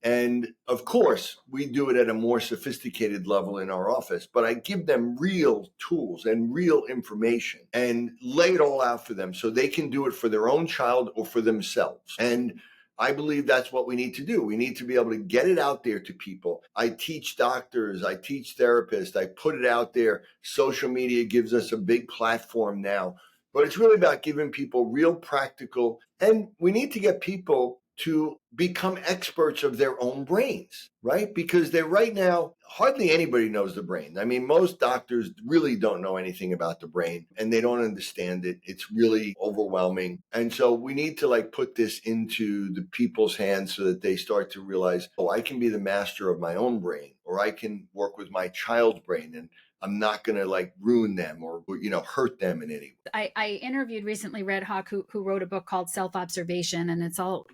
B: And of course, we do it at a more sophisticated level in our office, but I give them real tools and real information and lay it all out for them so they can do it for their own child or for themselves. And I believe that's what we need to do. We need to be able to get it out there to people. I teach doctors, I teach therapists, I put it out there. Social media gives us a big platform now But it's really about giving people real practical, and we need to get people to become experts of their own brains, right? Because they're right now, hardly anybody knows the brain. I mean, most doctors really don't know anything about the brain and they don't understand it. It's really overwhelming. And so we need to like put this into the people's hands so that they start to realize, oh, I can be the master of my own brain, or I can work with my child's brain, and I'm not going to like ruin them or, hurt them in any way.
A: I interviewed recently Red Hawk, who wrote a book called Self Observation, and it's all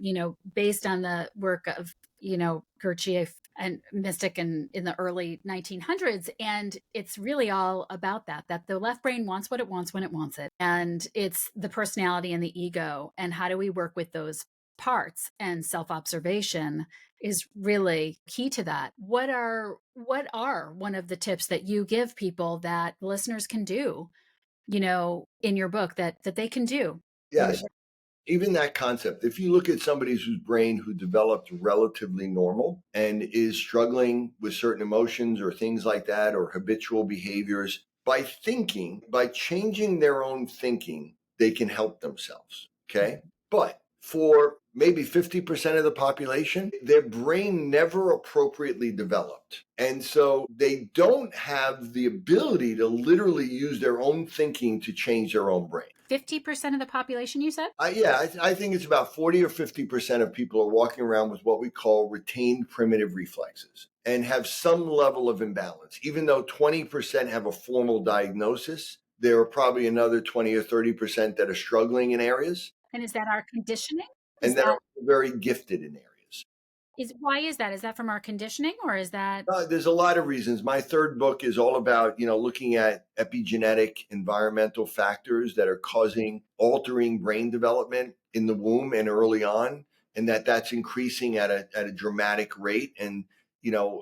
A: based on the work of Gurdjieff and Mystic in the early 1900s, and it's really all about that the left brain wants what it wants when it wants it, and it's the personality and the ego, and how do we work with those parts, and self observation is really key to that. What are one of the tips that you give people that listeners can do, in your book, that they can do for their
B: Yes. Even that concept, if you look at somebody whose brain who developed relatively normal and is struggling with certain emotions or things like that, or habitual behaviors, by changing their own thinking, they can help themselves. Okay. But for maybe 50% of the population, their brain never appropriately developed. And so they don't have the ability to literally use their own thinking to change their own brain.
A: 50% of the population, you said?
B: I think it's about 40 or 50% of people are walking around with what we call retained primitive reflexes and have some level of imbalance. Even though 20% have a formal diagnosis, there are probably another 20 or 30% that are struggling in areas
A: And is that our conditioning? Is
B: and that
A: that
B: are very gifted in areas.
A: is why is that? Is that from our conditioning, or is that?
B: There's a lot of reasons. My third book is all about, looking at epigenetic environmental factors that are causing altering brain development in the womb and early on, and that's increasing at a dramatic rate. And,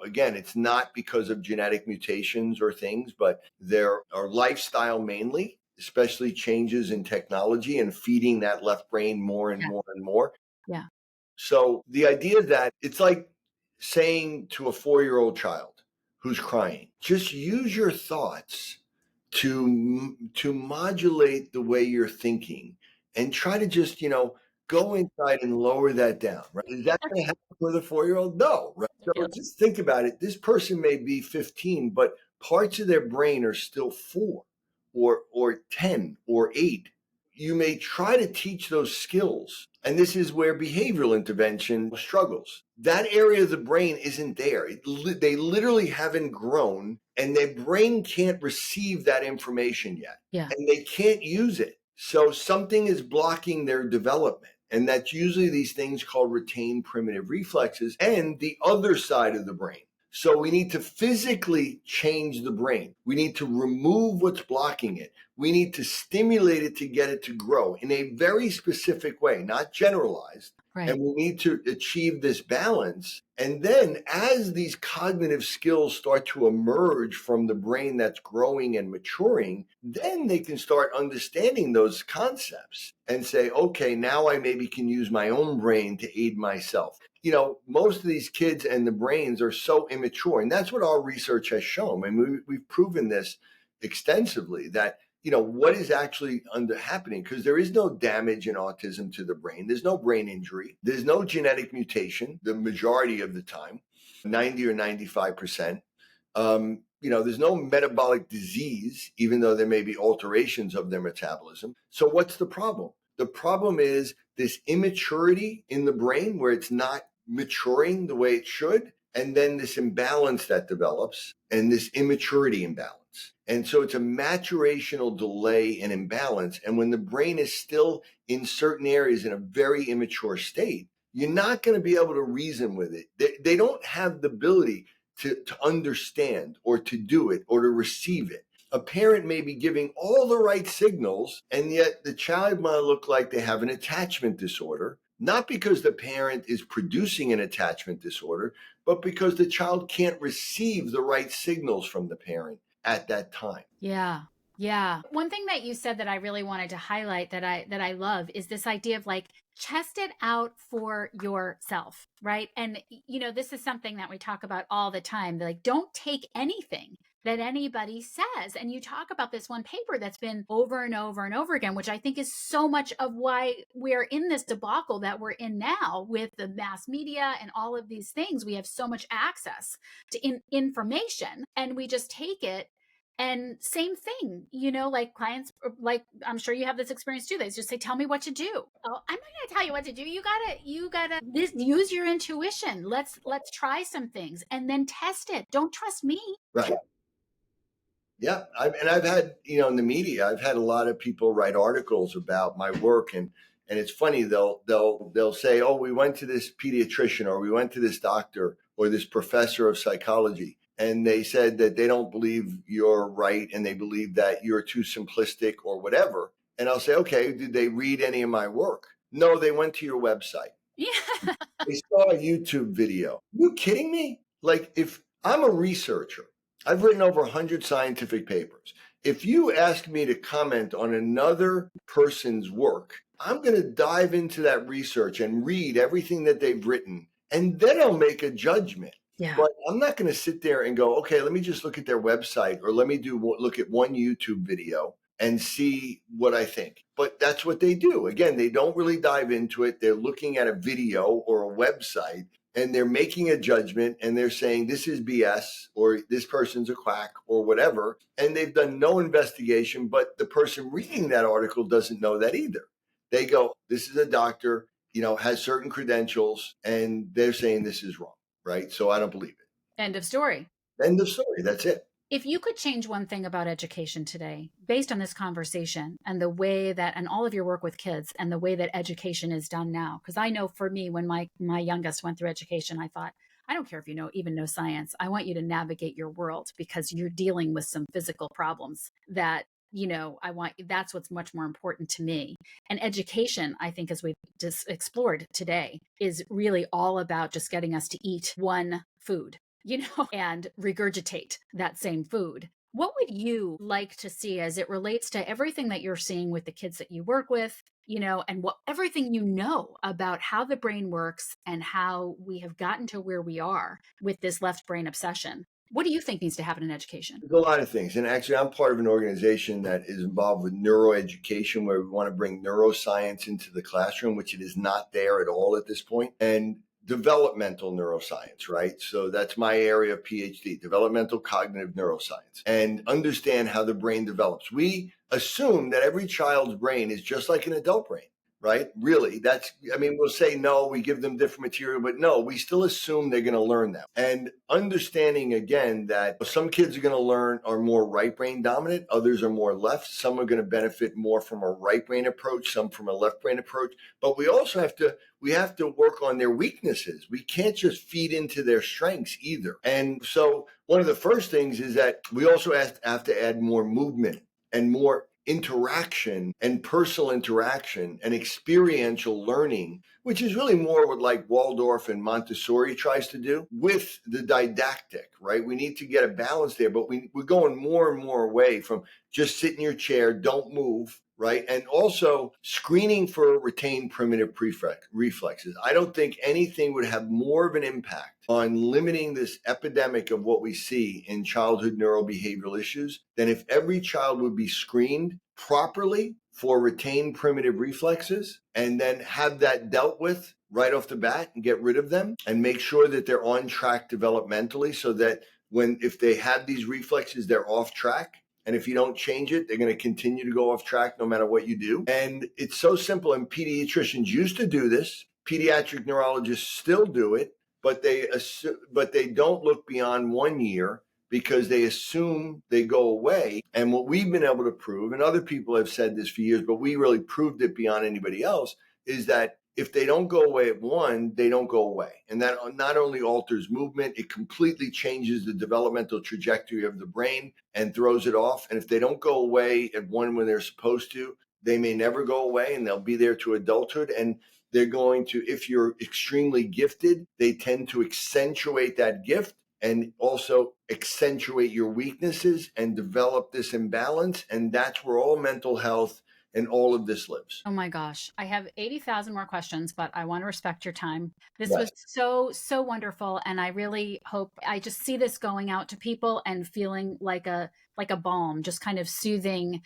B: again, it's not because of genetic mutations or things, but there are lifestyle mainly, especially changes in technology and feeding that left brain more and
A: Yeah.
B: more and more.
A: Yeah.
B: So the idea that it's like saying to a 4-year-old child who's crying, just use your thoughts to modulate the way you're thinking, and try to just, go inside and lower that down, right? Is that going to happen with a 4-year-old? No, right? So just think about it. This person may be 15, but parts of their brain are still 4 or 10 or 8. You may try to teach those skills. And this is where behavioral intervention struggles. That area of the brain isn't there. They literally haven't grown, and their brain can't receive that information yet.
A: Yeah.
B: And they can't use it. So something is blocking their development. And that's usually these things called retained primitive reflexes and the other side of the brain. So we need to physically change the brain. We need to remove what's blocking it. We need to stimulate it to get it to grow in a very specific way, not generalized.
A: Right.
B: And we need to achieve this balance. And then as these cognitive skills start to emerge from the brain that's growing and maturing, then they can start understanding those concepts and say, okay, now I maybe can use my own brain to aid myself. Most of these kids and the brains are so immature. And that's what our research has shown. I mean, we've proven this extensively, that what is actually happening, because there is no damage in autism to the brain. There's no brain injury. There's no genetic mutation the majority of the time, 90 or 95%. There's no metabolic disease, even though there may be alterations of their metabolism. So what's the problem? The problem is this immaturity in the brain where it's not maturing the way it should, and then this imbalance that develops, and this immaturity imbalance. And so it's a maturational delay and imbalance. And when the brain is still in certain areas in a very immature state, you're not going to be able to reason with it. They don't have the ability to understand or to do it or to receive it. A parent may be giving all the right signals, and yet the child might look like they have an attachment disorder, not because the parent is producing an attachment disorder, but because the child can't receive the right signals from the parent at that time.
A: Yeah. Yeah. One thing that you said that I really wanted to highlight, that I love, is this idea of like, test it out for yourself, right? And this is something that we talk about all the time. Like, don't take anything that anybody says. And you talk about this one paper that's been over and over and over again, which I think is so much of why we're in this debacle that we're in now with the mass media and all of these things. We have so much access to information, and we just take it. And same thing, like clients, like I'm sure you have this experience too. They just say, "Tell me what to do." Oh, I'm not going to tell you what to do. You gotta use your intuition. Let's try some things and then test it. Don't trust me.
B: Right. Yeah. And I've had, in the media, I've had a lot of people write articles about my work, and it's funny, they'll say, "Oh, we went to this pediatrician, or we went to this doctor, or this professor of psychology, and they said that they don't believe you're right, and they believe that you're too simplistic or whatever." And I'll say, "Okay, did they read any of my work?" "No, they went to your website.
A: Yeah.
B: They saw a YouTube video." You kidding me? Like, if I'm a researcher, I've written over 100 scientific papers. If you ask me to comment on another person's work, I'm going to dive into that research and read everything that they've written, and then I'll make a judgment.
A: Yeah.
B: But I'm not going to sit there and go, "Okay, let me just look at their website, or let me look at one YouTube video and see what I think." But that's what they do. Again, they don't really dive into it. They're looking at a video or a website, and they're making a judgment, and they're saying this is BS, or this person's a quack, or whatever. And they've done no investigation, but the person reading that article doesn't know that either. They go, "This is a doctor, has certain credentials, and they're saying this is wrong." Right? So I don't believe it.
A: End of story.
B: End of story. That's it.
A: If you could change one thing about education today, based on this conversation and the way that, and all of your work with kids and the way that education is done now, because I know for me, when my youngest went through education, I thought, I don't care if you even know science. I want you to navigate your world because you're dealing with some physical problems that, that's what's much more important to me. And education, I think, as we've just explored today, is really all about just getting us to eat one food, and regurgitate that same food. What would you like to see as it relates to everything that you're seeing with the kids that you work with, and everything about how the brain works and how we have gotten to where we are with this left brain obsession? What do you think needs to happen in education?
B: There's a lot of things. And actually, I'm part of an organization that is involved with neuroeducation, where we want to bring neuroscience into the classroom, which it is not there at all at this point. And developmental neuroscience, right? So that's my area of PhD, developmental cognitive neuroscience, and understand how the brain develops. We assume that every child's brain is just like an adult brain, right? Really, we'll say no, we give them different material, but no, we still assume they're going to learn that. And understanding again that some kids are more right brain dominant, others are more left. Some are going to benefit more from a right brain approach, some from a left brain approach. But we also have to work on their weaknesses. We can't just feed into their strengths either. And so one of the first things is that we also have to add more movement and more interaction and personal interaction and experiential learning, which is really more what like Waldorf and Montessori tries to do with the didactic, right? We need to get a balance there, but we're going more and more away from just sit in your chair, don't move, right? And also screening for retained primitive reflexes. I don't think anything would have more of an impact on limiting this epidemic of what we see in childhood neurobehavioral issues than if every child would be screened properly for retained primitive reflexes and then have that dealt with right off the bat and get rid of them and make sure that they're on track developmentally, so that if they have these reflexes, they're off track. And if you don't change it, they're going to continue to go off track no matter what you do. And it's so simple. And pediatricians used to do this. Pediatric neurologists still do it, but they don't look beyond 1 year because they assume they go away. And what we've been able to prove, and other people have said this for years, but we really proved it beyond anybody else, is that if they don't go away at 1, they don't go away. And that not only alters movement, it completely changes the developmental trajectory of the brain and throws it off. And if they don't go away at 1 when they're supposed to, they may never go away, and they'll be there to adulthood. And they're going to, if you're extremely gifted, they tend to accentuate that gift and also accentuate your weaknesses and develop this imbalance. And that's where all mental health and all of this lives.
A: Oh my gosh. I have 80,000 more questions, but I want to respect your time. This was
B: Right.
A: so wonderful, and I really hope I just see this going out to people and feeling like a balm, just kind of soothing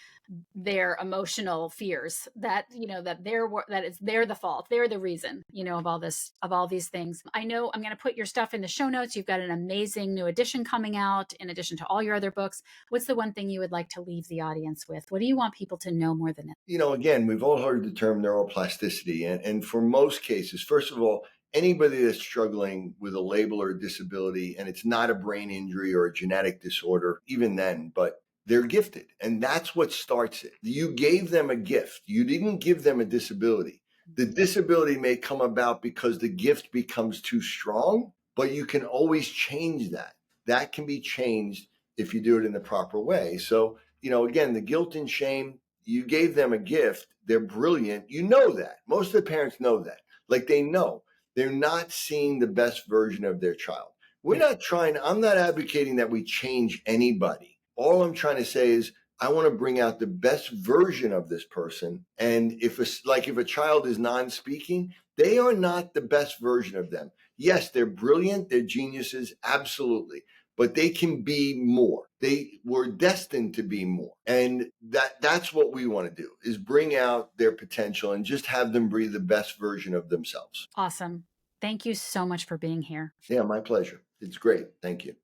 A: their emotional fears that, that that it's they're the fault. They're the reason, of all these things. I know I'm going to put your stuff in the show notes. You've got an amazing new edition coming out in addition to all your other books. What's the one thing you would like to leave the audience with? What do you want people to know more than it?
B: Again, we've all heard the term neuroplasticity. And for most cases, first of all, anybody that's struggling with a label or a disability, and it's not a brain injury or a genetic disorder, even then, but they're gifted. And that's what starts it. You gave them a gift, you didn't give them a disability. The disability may come about because the gift becomes too strong, but you can always change that. That can be changed if you do it in the proper way. So, again, the guilt and shame, you gave them a gift. They're brilliant. You know that. Most of the parents know that. Like they know they're not seeing the best version of their child. I'm not advocating that we change anybody. All I'm trying to say is I want to bring out the best version of this person. And if a child is non-speaking, they are not the best version of them. Yes, they're brilliant. They're geniuses. Absolutely. But they can be more. They were destined to be more. And that's what we want to do, is bring out their potential and just have them be the best version of themselves.
A: Awesome. Thank you so much for being here.
B: Yeah, my pleasure. It's great. Thank you.